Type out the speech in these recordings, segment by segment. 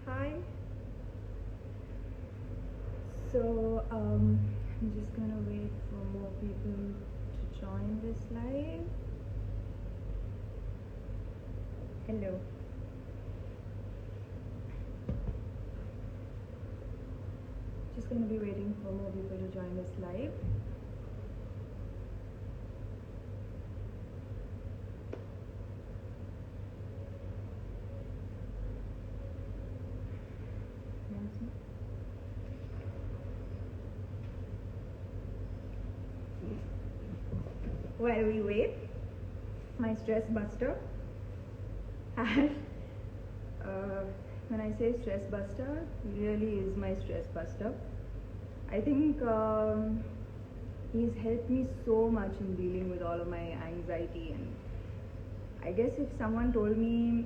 Hi. So, I'm just gonna wait for more people to join this live. Hello. Just gonna be waiting for more people to join this live. While we wait, my stress buster has, when I say stress buster, he really is my stress buster. I think he's helped me so much in dealing with all of my anxiety, and I guess if someone told me,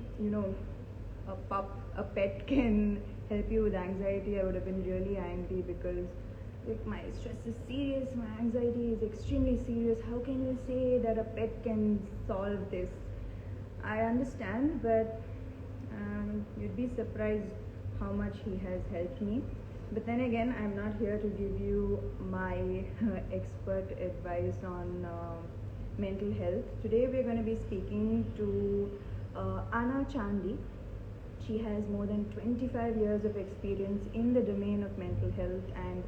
a pet can help you with anxiety, I would have been really angry because like my stress is serious, my anxiety is extremely serious. How can you say that a pet can solve this? I understand, but you'd be surprised how much he has helped me. But then again, I'm not here to give you my expert advice on mental health. Today we're going to be speaking to Anna Chandy. She has more than 25 years of experience in the domain of mental health, and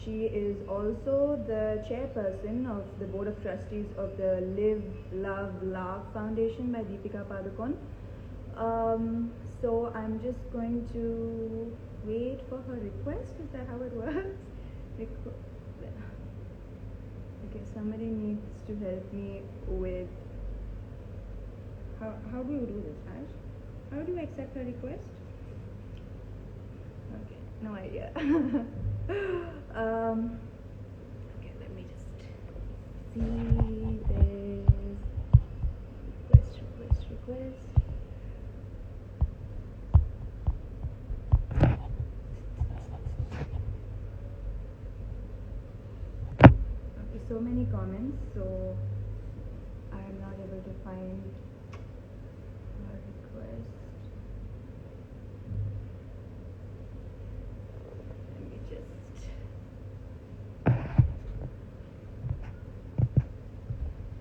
she is also the chairperson of the Board of Trustees of the Live, Love, Laugh Foundation by Deepika Padukone. So I'm just going to wait for her request. Is that how it works? Okay, somebody needs to help me with how do you do this, Ash? How do you accept her request? Okay, no idea. Okay, let me just see this request. Okay, so many comments, so I am not able to find her request. Let me just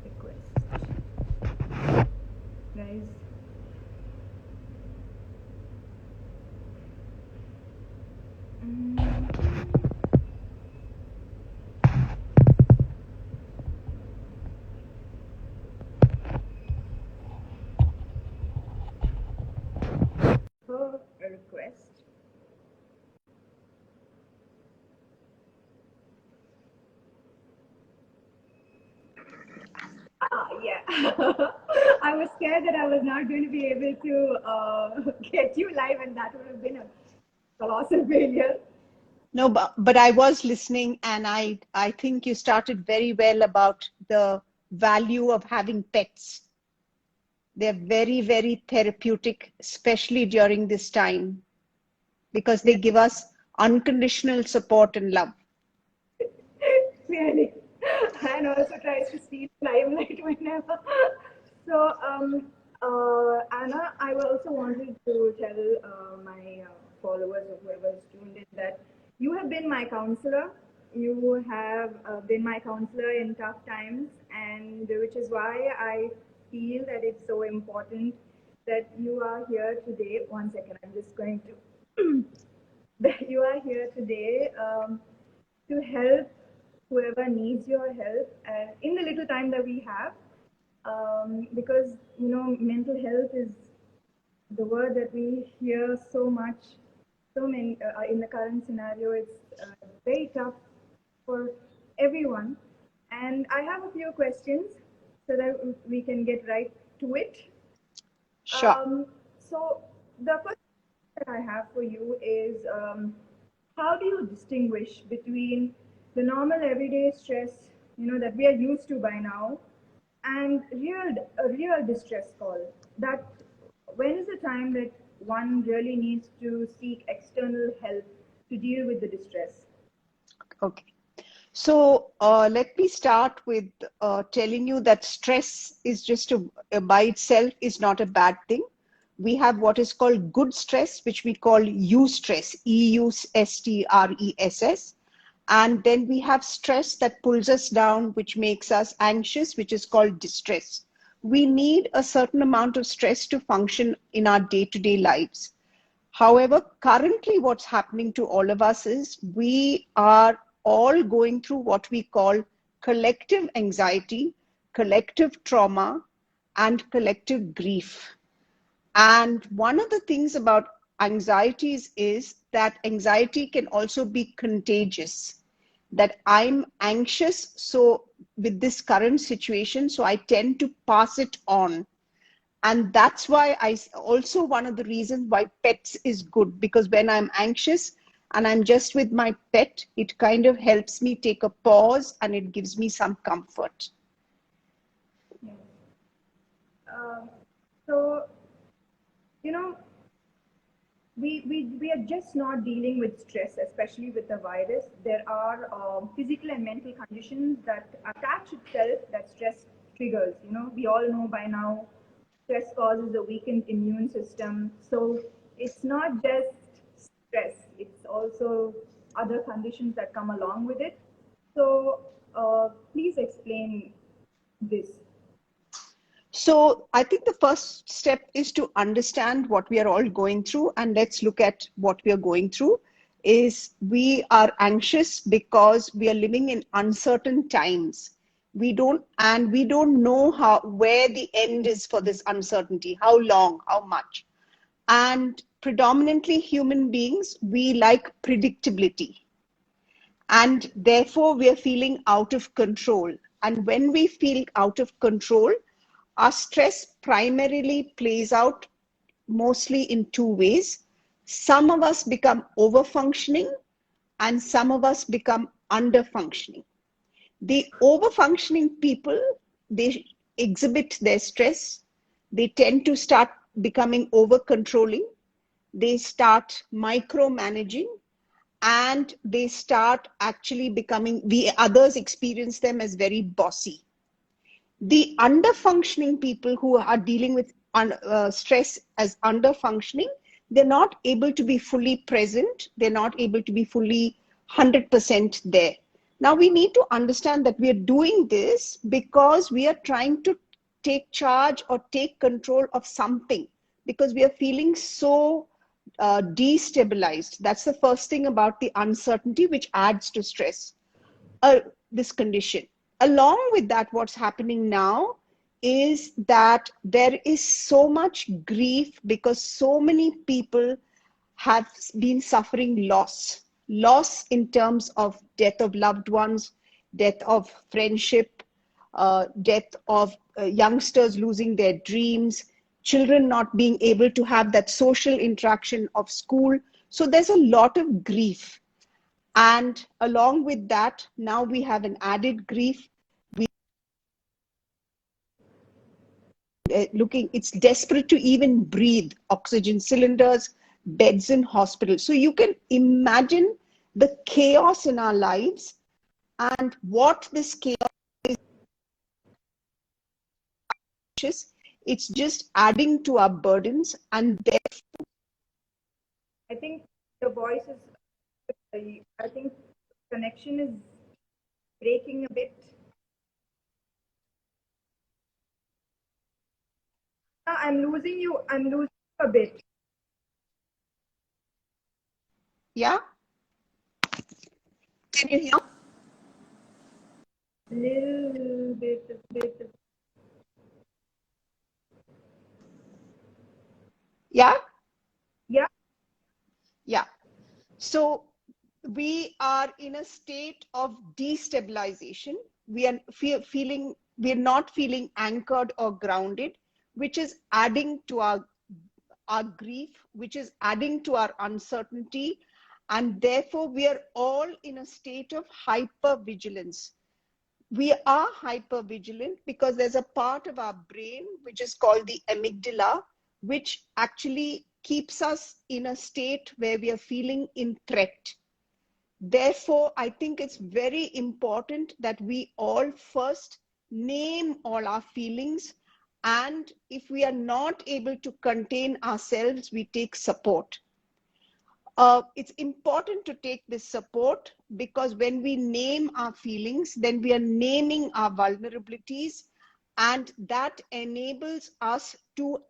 request. Guys, for a request. Yeah. I was scared that I was not going to be able to get you live, and that would have been a colossal failure. No, but I was listening, and I think you started very well about the value of having pets. They're very, very therapeutic, especially during this time, because they give us unconditional support and love. Clearly. And also tries to steal limelight whenever. So, Anna, I also wanted to tell my followers or whoever's tuned in that you have been my counselor. You have been my counselor in tough times, and which is why I feel that it's so important that you are here today. One second, I'm just going to. That you are here today to help whoever needs your help in the little time that we have, because mental health is the word that we hear so much, so many in the current scenario. It's very tough for everyone, and I have a few questions so that we can get right to it. Sure. So the first that I have for you is how do you distinguish between the normal everyday stress, that we are used to by now, and a real distress call? That when is the time that one really needs to seek external help to deal with the distress? Okay. So let me start with telling you that stress is by itself is not a bad thing, We have what is called good stress, which we call eustress, EUSTRESS. And then we have stress that pulls us down, which makes us anxious, which is called distress. We need a certain amount of stress to function in our day-to-day lives. However, currently what's happening to all of us is we are all going through what we call collective anxiety, collective trauma, and collective grief. And one of the things about anxieties is that anxiety can also be contagious. That I'm anxious, so with this current situation, so I tend to pass it on. And that's why also one of the reasons why pets is good, because when I'm anxious and I'm just with my pet, it kind of helps me take a pause and it gives me some comfort. Yes. So, you know, we are just not dealing with stress, especially with the virus. There are physical and mental conditions that attach itself that stress triggers. We all know by now stress causes a weakened immune system. So it's not just stress, it's also other conditions that come along with it. So please explain this. So I think the first step is to understand what we are all going through, and let's look at what we are going through. Is we are anxious because we are living in uncertain times. We don't know where the end is for this uncertainty, how long, how much. And predominantly human beings, we like predictability. And therefore we are feeling out of control. And when we feel out of control, our stress primarily plays out mostly in two ways. Some of us become over functioning and some of us become under functioning. The over functioning people, they exhibit their stress. They tend to start becoming over controlling. They start micromanaging, and they start actually becoming, the others experience them as very bossy. The under-functioning people who are dealing with stress as under-functioning, they're not able to be fully present. They're not able to be fully 100% there. Now we need to understand that we are doing this because we are trying to take charge or take control of something, because we are feeling so destabilized. That's the first thing about the uncertainty, which adds to stress, this condition. Along with that, what's happening now is that there is so much grief because so many people have been suffering loss in terms of death of loved ones, death of friendship, death of youngsters losing their dreams, children not being able to have that social interaction of school. So there's a lot of grief. And along with that, now we have an added grief. It's desperate to even breathe, oxygen cylinders, beds in hospitals. So you can imagine the chaos in our lives and what this chaos is. It's just adding to our burdens, and therefore I think the voice is, I think connection is breaking a bit. I'm losing you. I'm losing you a bit. yeah. Can you hear? Little bit. Yeah. Yeah. Yeah. So we are in a state of destabilization. We are feeling, we're not feeling anchored or grounded, which is adding to our grief, which is adding to our uncertainty. And therefore, we are all in a state of hypervigilance. We are hypervigilant because there's a part of our brain which is called the amygdala, which actually keeps us in a state where we are feeling in threat. Therefore, I think it's very important that we all first name all our feelings And if we are not able to contain ourselves, we take support. It's important to take this support, because when we name our feelings, then we are naming our vulnerabilities, and that enables us to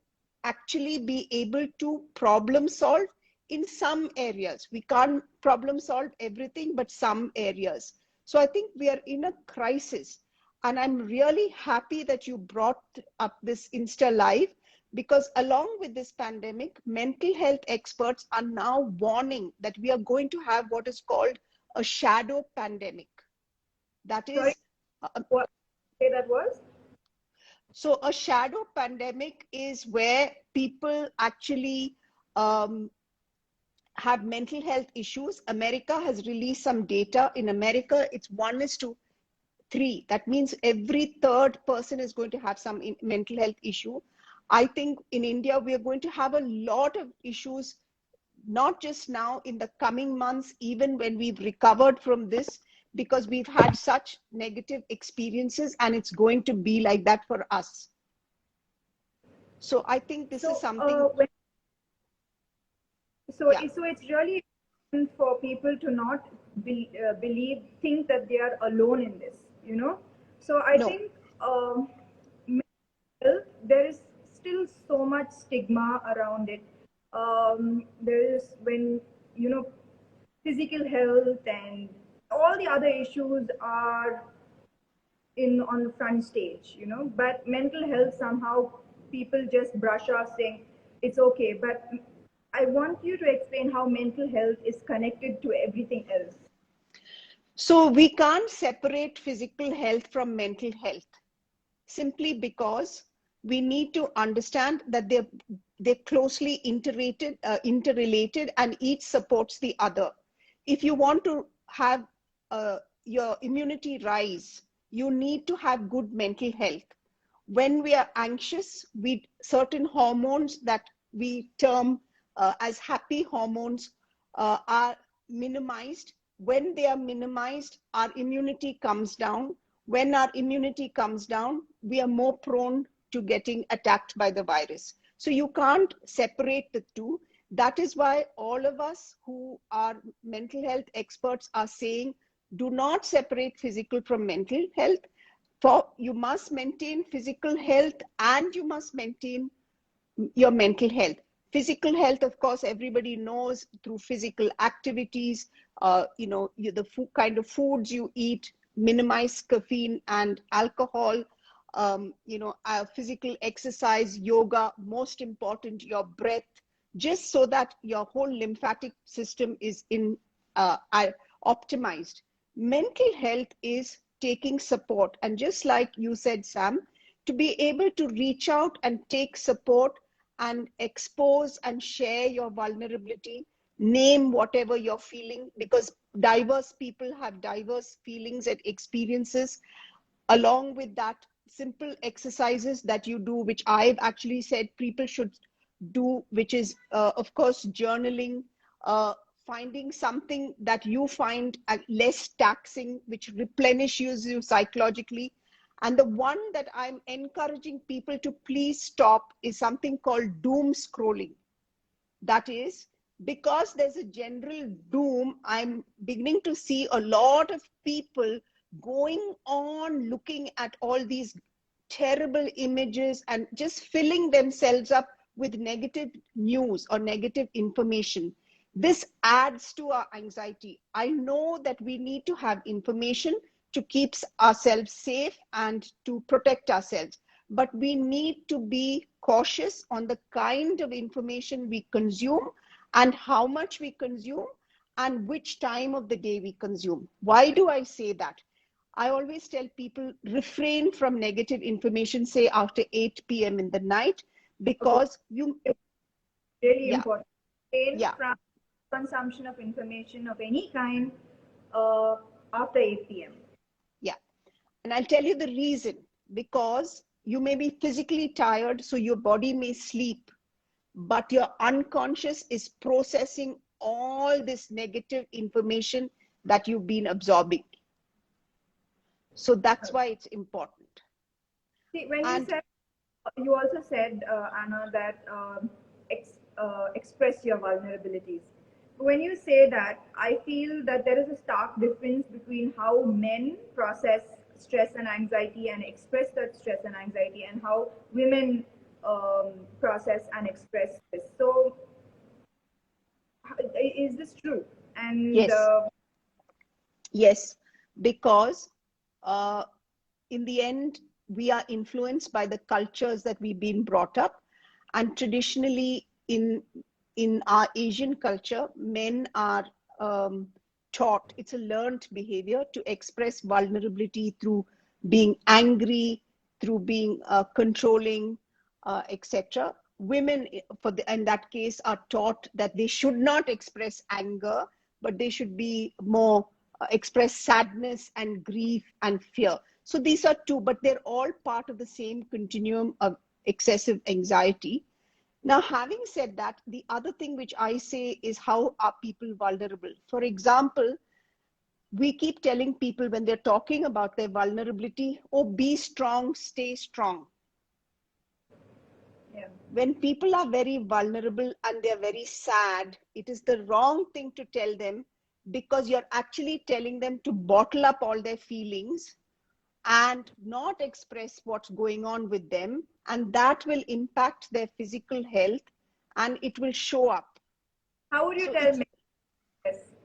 actually be able to problem solve in some areas. We can't problem solve everything, but some areas. So I think we are in a crisis. And I'm really happy that you brought up this Insta Live, because along with this pandemic, mental health experts are now warning that we are going to have what is called a shadow pandemic. That Sorry, is, uh, what say that was? so a shadow pandemic is where people actually um, have mental health issues. America has released some data. In America, it's 1:3. That means every third person is going to have some mental health issue. I think in India, we are going to have a lot of issues, not just now, in the coming months, even when we've recovered from this, because we've had such negative experiences, and it's going to be like that for us. So I think this is So, something, yeah, so it's really important for people to not think that they are alone in this, you know. So I no. think mental health, there is still so much stigma around it. There is, when, you know, physical health and all the other issues are in on the front stage, you know, but mental health, somehow people just brush off saying it's okay. But I want you to explain how mental health is connected to everything else. So we can't separate physical health from mental health, simply because we need to understand that they're closely interrelated, and each supports the other. If you want to have your immunity rise, you need to have good mental health. When we are anxious, we certain hormones that we term as happy hormones are minimized. When they are minimized, our immunity comes down. When our immunity comes down, we are more prone to getting attacked by the virus. So you can't separate the two. That is why all of us who are mental health experts are saying, do not separate physical from mental health. For you must maintain physical health, and you must maintain your mental health. Physical health, of course, everybody knows through physical activities. The kind of foods you eat, minimize caffeine and alcohol. Physical exercise, yoga, most important, your breath, just so that your whole lymphatic system is optimized. Mental health is taking support, and just like you said, Sam, to be able to reach out and take support and expose and share your vulnerability, name whatever you're feeling, because diverse people have diverse feelings and experiences. Along with that, simple exercises that you do, which I've actually said people should do, which is, of course, journaling, uh, finding something that you find less taxing, which replenishes you psychologically. And the one that I'm encouraging people to please stop is something called doom scrolling. That is, because there's a general doom, I'm beginning to see a lot of people going on looking at all these terrible images and just filling themselves up with negative news or negative information. This adds to our anxiety. I know that we need to have information to keep ourselves safe and to protect ourselves, but we need to be cautious on the kind of information we consume and how much we consume and which time of the day we consume. Why do I say that? I always tell people, refrain from negative information, say after 8 p.m. in the night, Okay, because really yeah, important. Refrain yeah, from consumption of information of any kind uh, after 8 p.m. yeah. And I'll tell you the reason, because you may be physically tired, so your body may sleep, but your unconscious is processing all this negative information that you've been absorbing. So that's why it's important. See, when you And said you also said, Anna, that express your vulnerabilities. When you say that, I feel that there is a stark difference between how men process stress and anxiety and express that stress and anxiety, and how women process and express this. So, is this true? And Yes, yes, because uh, in the end, we are influenced by the cultures that we've been brought up. And traditionally, in our Asian culture, men are taught, it's a learned behavior to express vulnerability through being angry, through being controlling, etc. Women, in that case, are taught that they should not express anger, but they should be more express sadness and grief and fear. So these are two, but they're all part of the same continuum of excessive anxiety. Now, having said that, the other thing which I say is, how are people vulnerable? For example, we keep telling people when they're talking about their vulnerability, oh, be strong, stay strong. yeah. When people are very vulnerable and they're very sad, it is the wrong thing to tell them, because you're actually telling them to bottle up all their feelings and not express what's going on with them, and that will impact their physical health and it will show up. How would you So tell it's men this?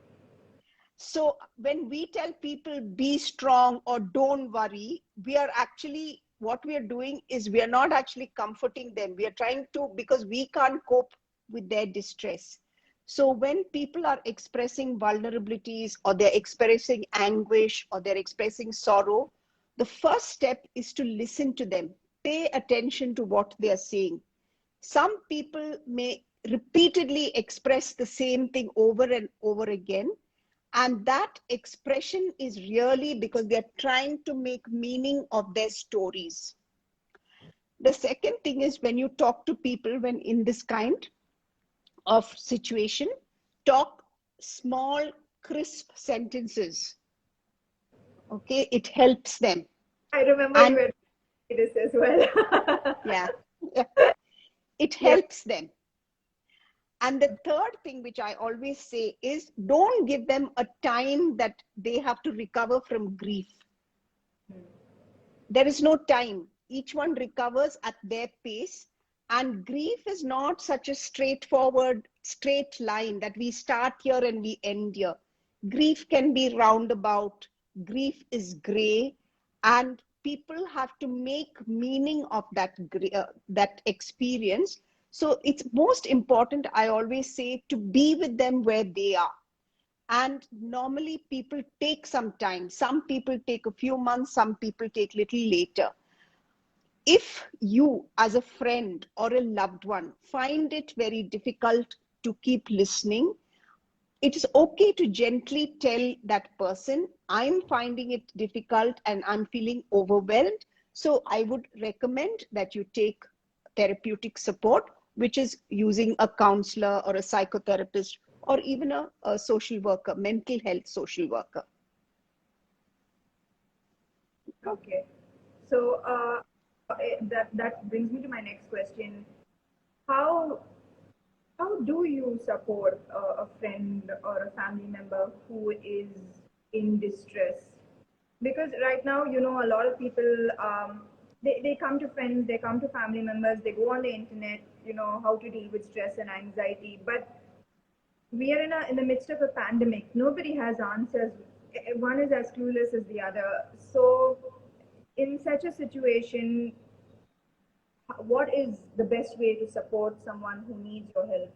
so when we tell people be strong or don't worry, we are actually, what we are doing is, we are not actually comforting them. We are trying to, because we can't cope with their distress. So when people are expressing vulnerabilities, or they're expressing anguish, or they're expressing sorrow, the first step is to listen to them. Pay attention to what they are saying. Some people may repeatedly express the same thing over and over again, and that expression is really because they're trying to make meaning of their stories. The second thing is, when you talk to people, when in this kind of situation, talk small, crisp sentences. Okay, it helps them. I remember you And were doing this as well. yeah, yeah, it Yeah. helps them. And the third thing which I always say is, don't give them a time that they have to recover from grief. There is no time. Each one recovers at their pace. And grief is not such a straightforward, straight line that we start here and we end here. Grief can be roundabout. Grief is gray. And people have to make meaning of that experience. So it's most important, I always say, to be with them where they are. And normally people take some time. Some people take a few months, some people take little later. If you, as a friend or a loved one, find it very difficult to keep listening, it is okay to gently tell that person, I'm finding it difficult and I'm feeling overwhelmed. So I would recommend that you take therapeutic support, which is using a counselor or a psychotherapist, or even a social worker, mental health social worker. Okay. So that brings me to my next question. How how do you support a friend or a family member who is in distress? Because right now, a lot of people, they come to friends, they come to family members, they go on the internet, how to deal with stress and anxiety. But we are in the midst of a pandemic. Nobody has answers. One is as clueless as the other. So, in such a situation, what is the best way to support someone who needs your help?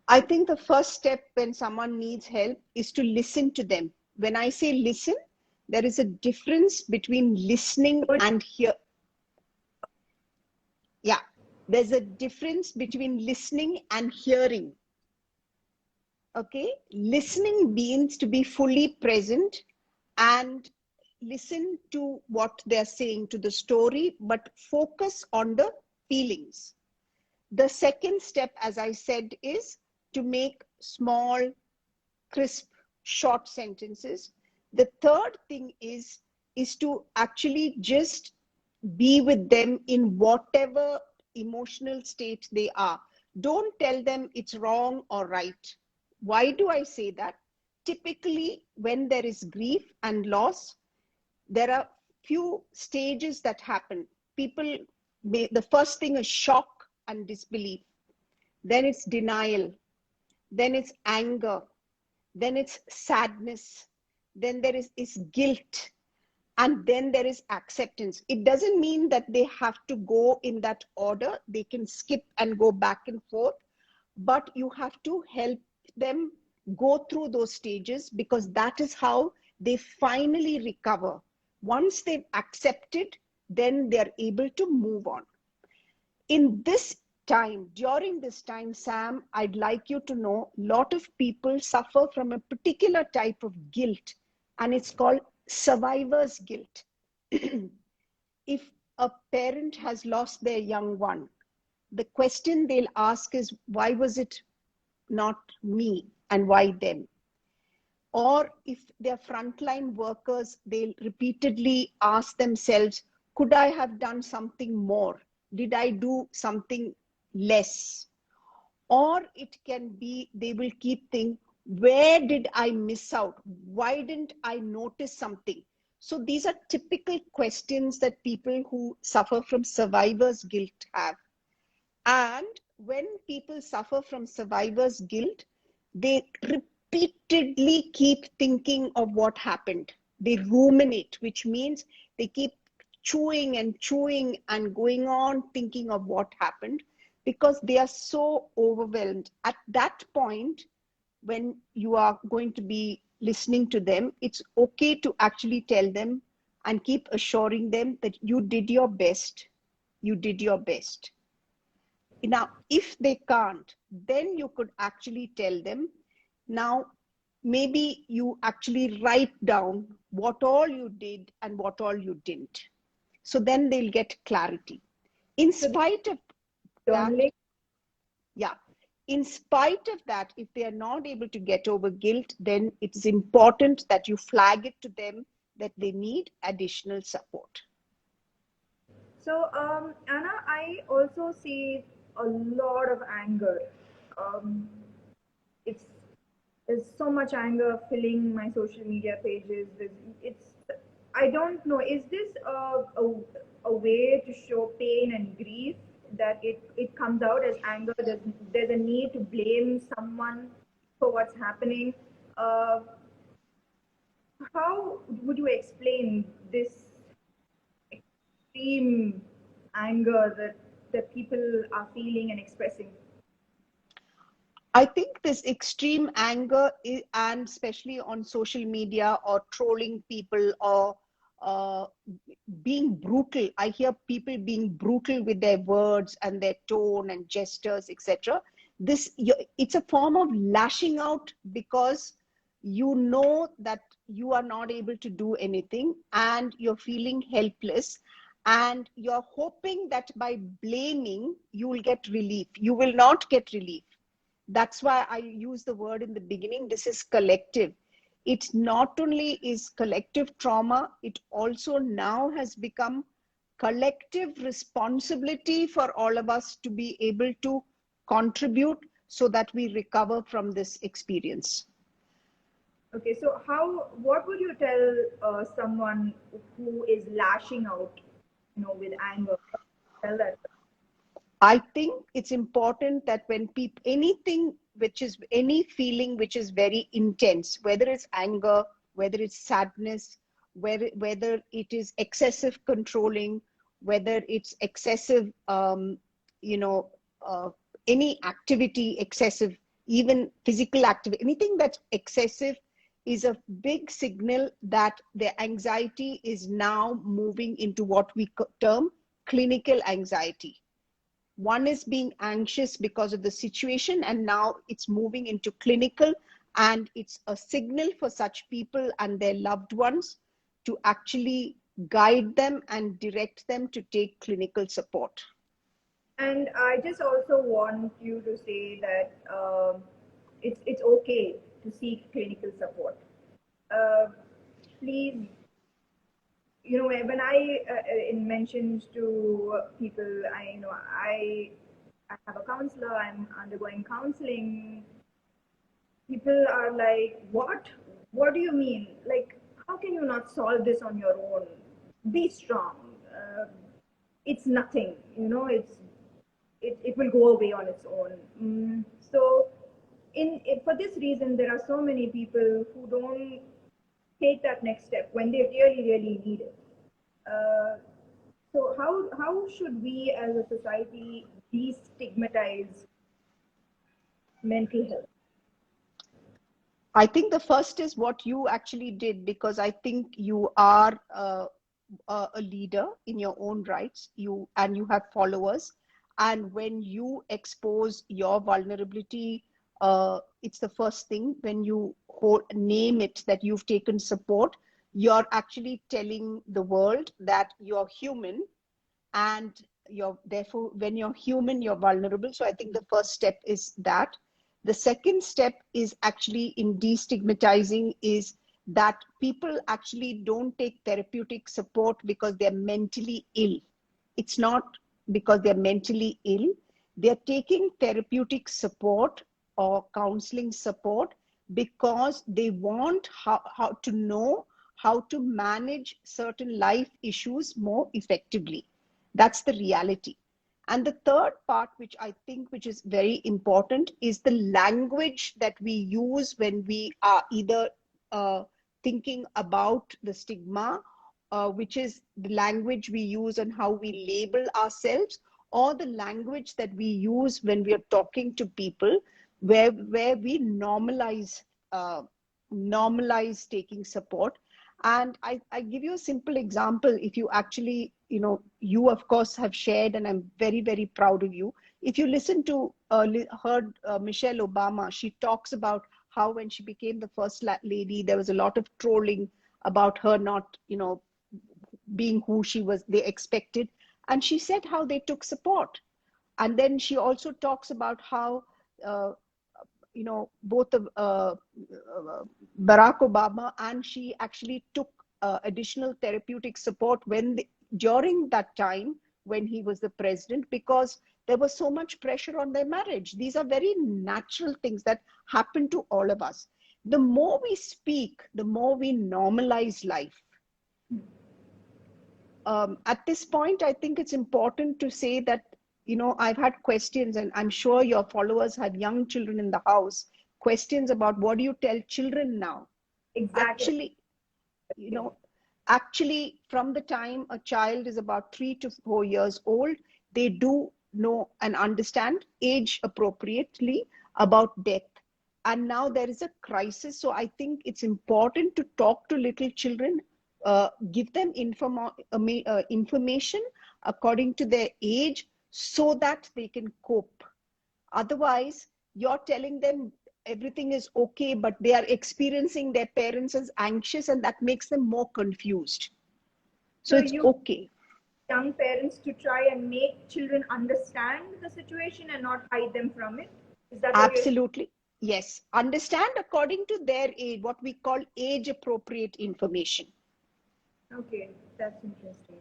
I think the first step when someone needs help is to listen to them. When I say listen, there is a difference between listening and hear. Yeah, there's a difference between listening and hearing. Okay, listening means to be fully present and listen to what they're saying, to the story, but focus on the feelings. The second step, as I said, is to make small, crisp, short sentences. The third thing is to actually just be with them in whatever emotional state they are. Don't tell them it's wrong or right. Why do I say that? Typically, when there is grief and loss, there are few stages that happen. People the first thing is shock and disbelief, then it's denial, then it's anger, then it's sadness, then there is guilt, and then there is acceptance. It doesn't mean that they have to go in that order. They can skip and go back and forth, but you have to help them go through those stages, because that is how they finally recover. Once they've accepted, then they're able to move on. In this time, during this time, Sam, I'd like you to know a lot of people suffer from a particular type of guilt, and it's called survivor's guilt. If a parent has lost their young one, the question they'll ask is, why was it not me and why them? Or if they're frontline workers, they'll repeatedly ask themselves, could I have done something more? Did I do something less? Or it can be, they will keep thinking, where did I miss out? Why didn't I notice something? So these are typical questions that people who suffer from survivor's guilt have. And when people suffer from survivor's guilt, they repeatedly keep thinking of what happened. They ruminate, which means they keep chewing and going on thinking of what happened, because they are so overwhelmed. At that point, when you are going to be listening to them, it's okay to actually tell them and keep assuring them that you did your best. You did your best. Now, if they can't, then you could actually tell them, now, maybe you actually write down what all you did and what all you didn't. So then they'll get clarity. In spite of that, yeah, in spite of that, if they are not able to get over guilt, then it's important that you flag it to them that they need additional support. So, Anna, I also see a lot of anger. Um, it's There's so much anger filling my social media pages. It's I don't know. Is this a way to show pain and grief, that it comes out as anger? There's a need to blame someone for what's happening. Uh, how would you explain this extreme anger that people are feeling and expressing? I think this extreme anger, and especially on social media or trolling people or uh, being brutal. I hear people being brutal with their words and their tone and gestures, etc. It's a form of lashing out, because you know that you are not able to do anything and you're feeling helpless, and you're hoping that by blaming you will get relief. You will not get relief. That's why I use the word in the beginning. This is collective. It not only is collective trauma, it also now has become collective responsibility for all of us to be able to contribute so that we recover from this experience. Okay, so what would you tell someone who is lashing out, with anger? Tell that. I think it's important that when people, any feeling which is very intense, whether it's anger, whether it's sadness, whether it is excessive controlling, whether it's excessive, you know, any activity excessive, even physical activity, anything that's excessive is a big signal that the anxiety is now moving into what we term clinical anxiety. One is being anxious because of the situation, and now it's moving into clinical, and it's a signal for such people and their loved ones to actually guide them and direct them to take clinical support. And I just also want you to say that it's okay to seek clinical support. Uh, Please, when I mentioned to people, I have a counselor, I'm undergoing counseling. People are like, what do you mean, like, how can you not solve this on your own? Be strong. It's nothing, it will go away on its own. So for this reason, there are so many people who don't take that next step when they really really need it. uh, so how should we as a society destigmatize mental health? I think the first is what you actually did, because I think you are a leader in your own rights. You have followers, and when you expose your vulnerability, it's the first thing. When you name it that you've taken support, you're actually telling the world that you're human, and you're therefore, when you're human, you're vulnerable. So I think the first step is that. The second step is actually in destigmatizing is that people actually don't take therapeutic support because they're mentally ill. It's not because they're mentally ill. They're taking therapeutic support or counseling support because they want how to know how to manage certain life issues more effectively. That's the reality. And the third part, which I think which is very important, is the language that we use when we are either thinking about the stigma, which is the language we use on how we label ourselves, or the language that we use when we are talking to people, where we normalize taking support. And I give you a simple example. If you actually, you of course have shared, and I'm very, very proud of you. If you listen to Michelle Obama, she talks about how when she became the first lady, there was a lot of trolling about her not, being who she was, they expected. And she said how they took support. And then she also talks about how, uh, both Barack Obama and she actually took additional therapeutic support during that time when he was the president, because there was so much pressure on their marriage. These are very natural things that happen to all of us. The more we speak, the more we normalize life. At this point, I think it's important to say that, I've had questions, and I'm sure your followers have young children in the house, questions about what do you tell children now? Exactly. Actually, you know, actually, from the time a child is about 3 to 4 years old, they do know and understand age appropriately about death. And now there is a crisis. So I think it's important to talk to little children, give them information according to their age so that they can cope. Otherwise, you're telling them everything is okay, but they are experiencing their parents as anxious, and that makes them more confused. So So it's you okay. young parents to try and make children understand the situation and not hide them from it. Is that what you're saying? Absolutely. Yes. Understand according to their age, what we call age appropriate information. Okay, that's interesting.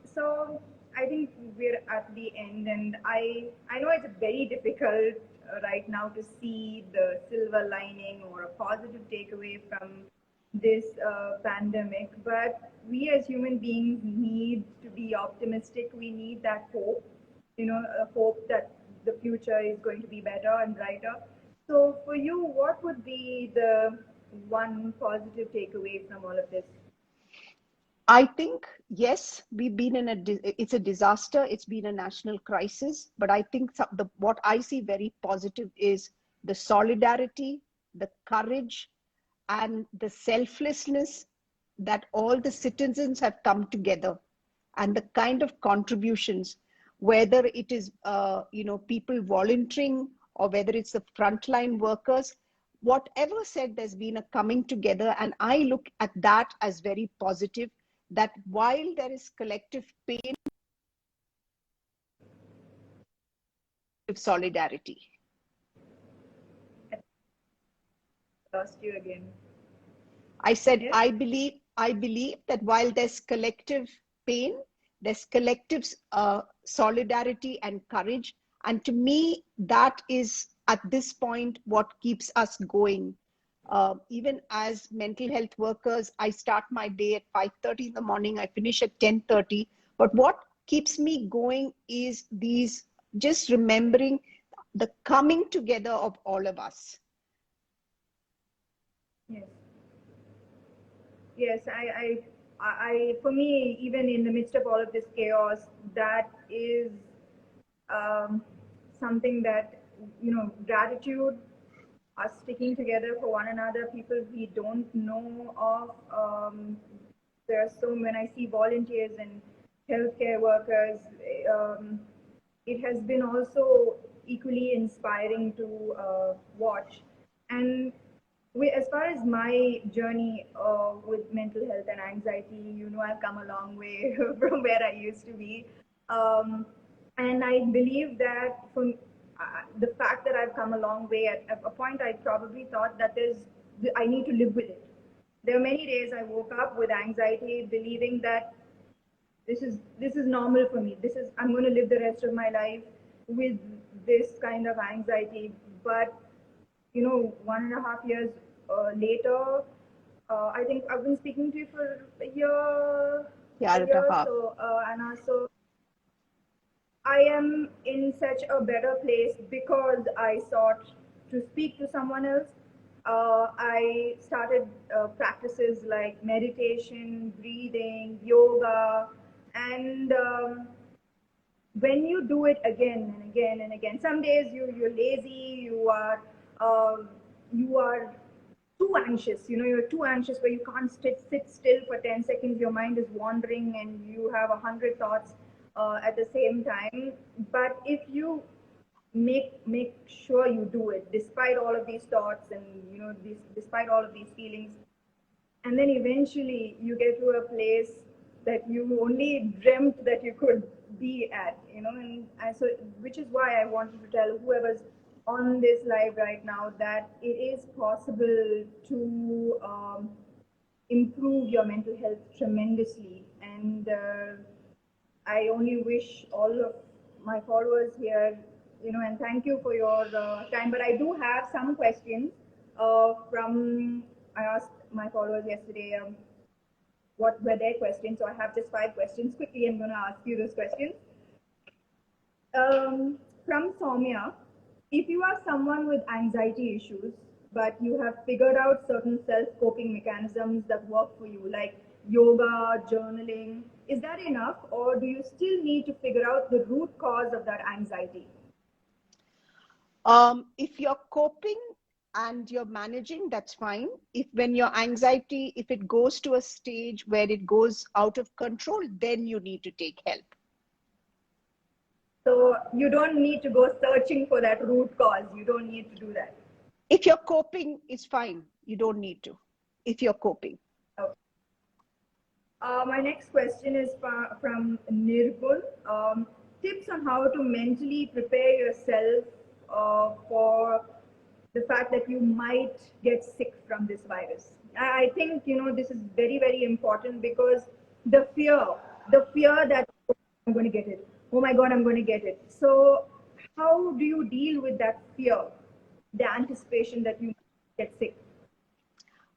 So I think we're at the end, and I know it's very difficult right now to see the silver lining or a positive takeaway from this pandemic. But we as human beings need to be optimistic. We need that hope, a hope that the future is going to be better and brighter. So for you, what would be the one positive takeaway from all of this? I think, yes, we've been it's a disaster. It's been a national crisis. But I think what I see very positive is the solidarity, the courage, and the selflessness that all the citizens have come together, and the kind of contributions, whether it is, people volunteering, or whether it's the frontline workers, whatever said, there's been a coming together. And I look at that as very positive, that while there is collective pain, solidarity. Lost you again. I said, Yes. I believe I believe that while there's collective pain, there's collective solidarity and courage. And to me, that is at this point what keeps us going. Even as mental health workers, I start my day at 5:30 in the morning, I finish at 10:30. But what keeps me going is these, just remembering the coming together of all of us. Yes. Yes, for me, even in the midst of all of this chaos, that is um, something that, gratitude, us sticking together for one another, people we don't know of. There are so when I see volunteers and healthcare workers, um, it has been also equally inspiring to watch. And as far as my journey with mental health and anxiety, I've come a long way from where I used to be. Um, and I believe that from the fact that I've come a long way, at a point I probably thought that I need to live with it. There are many days I woke up with anxiety, believing that this is normal for me. I'm going to live the rest of my life with this kind of anxiety. But 1.5 years later, I think I've been speaking to you for Yeah, a and a year half. so, Anna. So I am in such a better place because I sought to speak to someone else. I started practices like meditation, breathing, yoga, and when you do it again and again and again, some days you're lazy, uh, you are too anxious. You're too anxious where you can't sit still for 10 seconds. Your mind is wandering and you have 100 thoughts at the same time. But if you make sure you do it despite all of these thoughts and despite all of these feelings, and then eventually you get to a place that you only dreamt that you could be at, and so which is why I wanted to tell whoever's on this live right now that it is possible to improve your mental health tremendously. And I only wish all of my followers here, and thank you for your time. But I do have some questions from, I asked my followers yesterday what were their questions. So I have just 5 questions. Quickly, I'm going to ask you those questions. From Soumya, if you are someone with anxiety issues, but you have figured out certain self-coping mechanisms that work for you, like yoga, journaling, is that enough, or do you still need to figure out the root cause of that anxiety? If you're coping and you're managing, that's fine. When your anxiety, if it goes to a stage where it goes out of control, then you need to take help. So you don't need to go searching for that root cause. You don't need to do that. If you're coping, it's fine. You don't need to, if you're coping. Okay. My next question is from Nirgul. Tips on how to mentally prepare yourself for the fact that you might get sick from this virus. I think this is very, very important because the fear that I'm going to get it. Oh my God, I'm going to get it. So how do you deal with that fear, the anticipation that you get sick?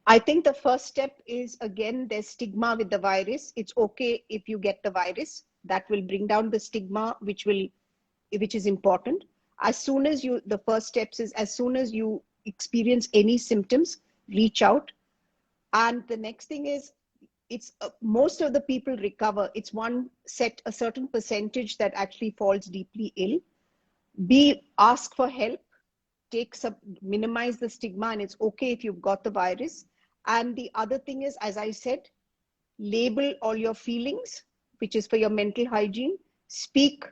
I think the first step is, again, there's stigma with the virus. It's okay if you get the virus. That will bring down the stigma, which is important. The first steps is, as soon as you experience any symptoms, reach out. And the next thing is, most of the people recover. It's a certain percentage that actually falls deeply ill. Ask for help, minimize the stigma, and it's okay if you've got the virus. And the other thing is, as I said, label all your feelings, which is for your mental hygiene. Speak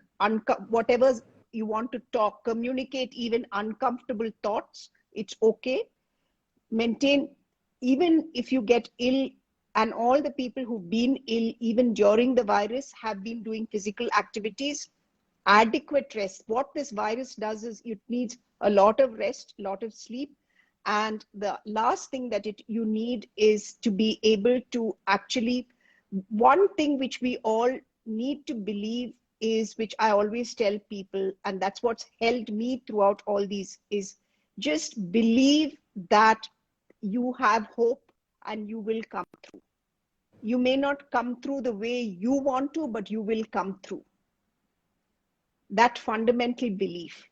whatever you want to talk, communicate even uncomfortable thoughts. It's okay. Maintain, even if you get ill, and all the people who've been ill, even during the virus, have been doing physical activities, adequate rest. What this virus does is it needs a lot of rest, a lot of sleep. And the last thing that you need is to be able to actually, one thing which we all need to believe is, which I always tell people, and that's what's held me throughout all these, is just believe that you have hope and you will come through. You may not come through the way you want to, but you will come through. That fundamental belief.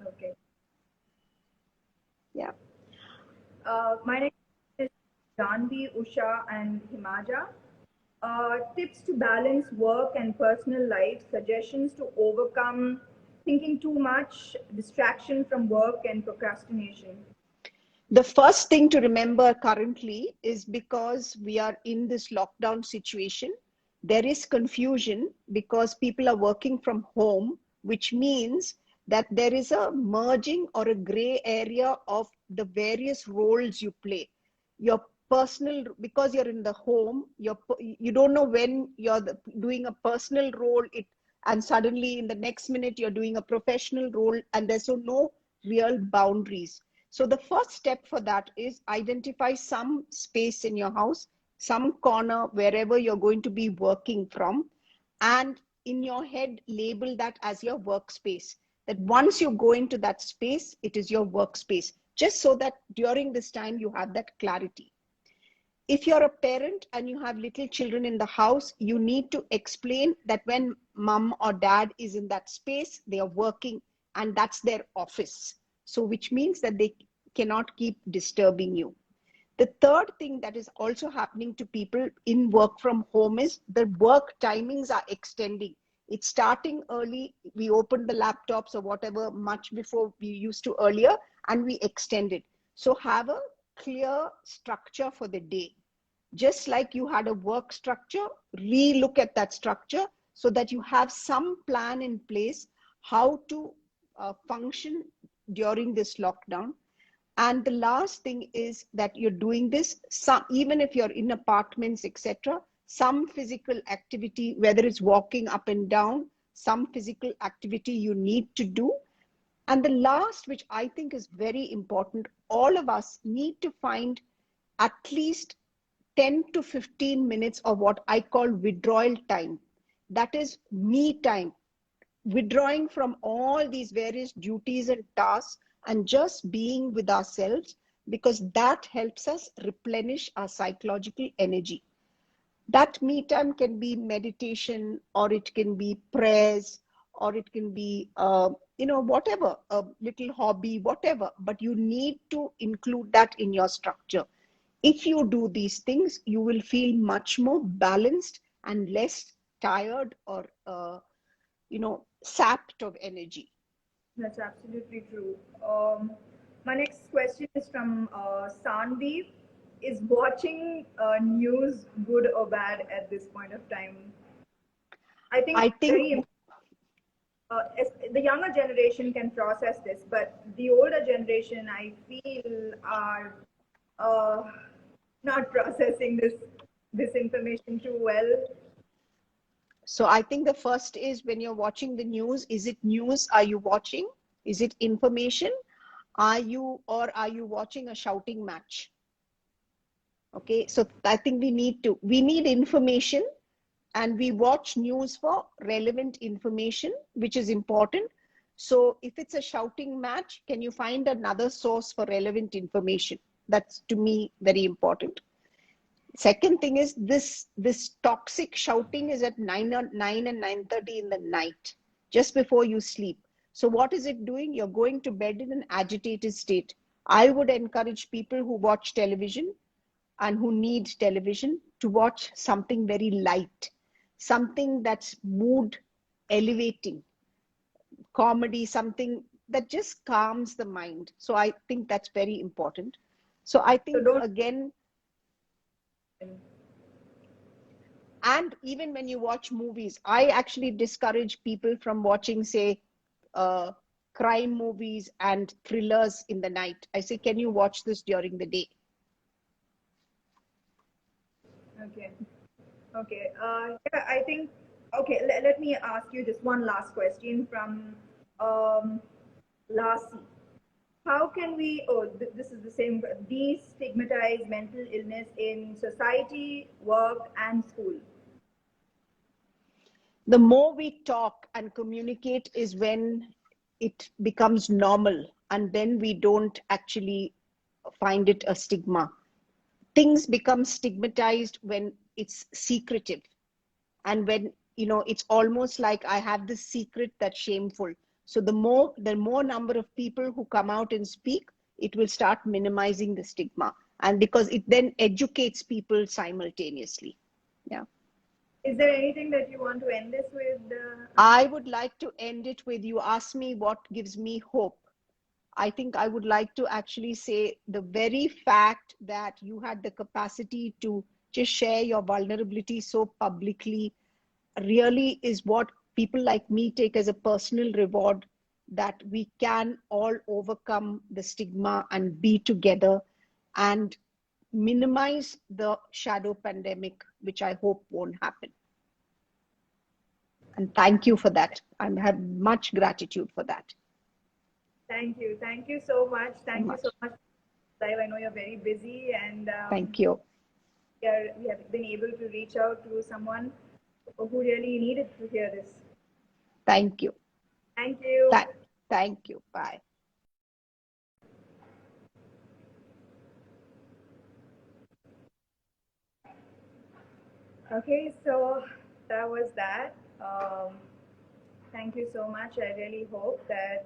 Okay. Yeah. My next is Shanvi, Usha, and Himaja. Tips to balance work and personal life, suggestions to overcome thinking too much, distraction from work, and procrastination. The first thing to remember currently is, because we are in this lockdown situation, there is confusion because people are working from home, which means that there is a merging or a gray area of the various roles you play. Your personal, because you're in the home, you don't know when you're doing a personal role, and suddenly in the next minute you're doing a professional role, and there's no real boundaries. So the first step for that is identify some space in your house, some corner, wherever you're going to be working from, and in your head, label that as your workspace. That once you go into that space, it is your workspace, just so that during this time you have that clarity. If you're a parent and you have little children in the house, you need to explain that when mom or dad is in that space, they are working and that's their office. So, which means that they cannot keep disturbing you. The third thing that is also happening to people in work from home is the work timings are extending. It's starting early. We opened the laptops or whatever much before we used to earlier, and we extend it. So have a clear structure for the day. Just like you had a work structure, re-look at that structure so that you have some plan in place how to function during this lockdown. And the last thing is that you're doing this, even if you're in apartments, etc., some physical activity, whether it's walking up and down, some physical activity you need to do. And the last, which I think is very important, all of us need to find at least 10 to 15 minutes of what I call withdrawal time. That is me time, withdrawing from all these various duties and tasks and just being with ourselves, because that helps us replenish our psychological energy. That me time can be meditation, or it can be prayers, or it can be whatever, a little hobby, whatever, but you need to include that in your structure. If you do these things, you will feel much more balanced and less tired or sapped of energy. That's absolutely true. My next question is from Sandeep. Is watching news good or bad at this point of time? I think I think very the younger generation can process this, but the older generation, I feel, are uh, not processing this information too well. so. I think the first is, when you're watching the news, is it news? Are you watching? Is it information? Are you watching a shouting match? Okay, so I think we need information, and we watch news for relevant information, which is important. So if it's a shouting match, can you find another source for relevant information? That's, to me, very important. Second thing is, this toxic shouting is at 9 and 9:30 in the night, just before you sleep. So what is it doing? You're going to bed in an agitated state. I would encourage people who watch television and who need television to watch something very light, something that's mood elevating, comedy, something that just calms the mind. So I think that's very important. So I So think, don't. again, and even when you watch movies, I actually discourage people from watching, say, uh, crime movies and thrillers in the night. I say, can you watch this during the day? Okay. Okay. Yeah, I think. Okay. Let me ask you just one last question from Lassie. How can we, this is the same, destigmatize mental illness in society, work, and school? The more we talk and communicate is when it becomes normal, and then we don't actually find it a stigma. Things become stigmatized when it's secretive, and when it's almost like I have this secret that's shameful. So the more number of people who come out and speak, it will start minimizing the stigma, and because it then educates people simultaneously. Yeah. Is there anything that you want to end this with? I would like to end it with, you ask me what gives me hope. I think I would like to actually say the very fact that you had the capacity to just share your vulnerability so publicly really is what people like me take as a personal reward, that we can all overcome the stigma and be together and minimize the shadow pandemic, which I hope won't happen. And thank you for that. I have much gratitude for that. Thank you. Thank you so much. So Thank you much. so much. Live. I know you're very busy, and Thank you. we have been able to reach out to someone who really needed to hear this. Thank you. Thank you. Thank you. Bye. Okay, so that was that. Thank you so much. I really hope that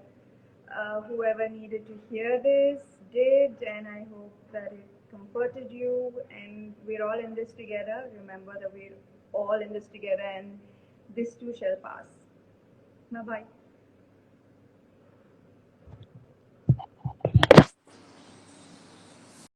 whoever needed to hear this did, and I hope that it comforted you. And we're all in this together. Remember that we're all in this together, and this too shall pass. Bye bye.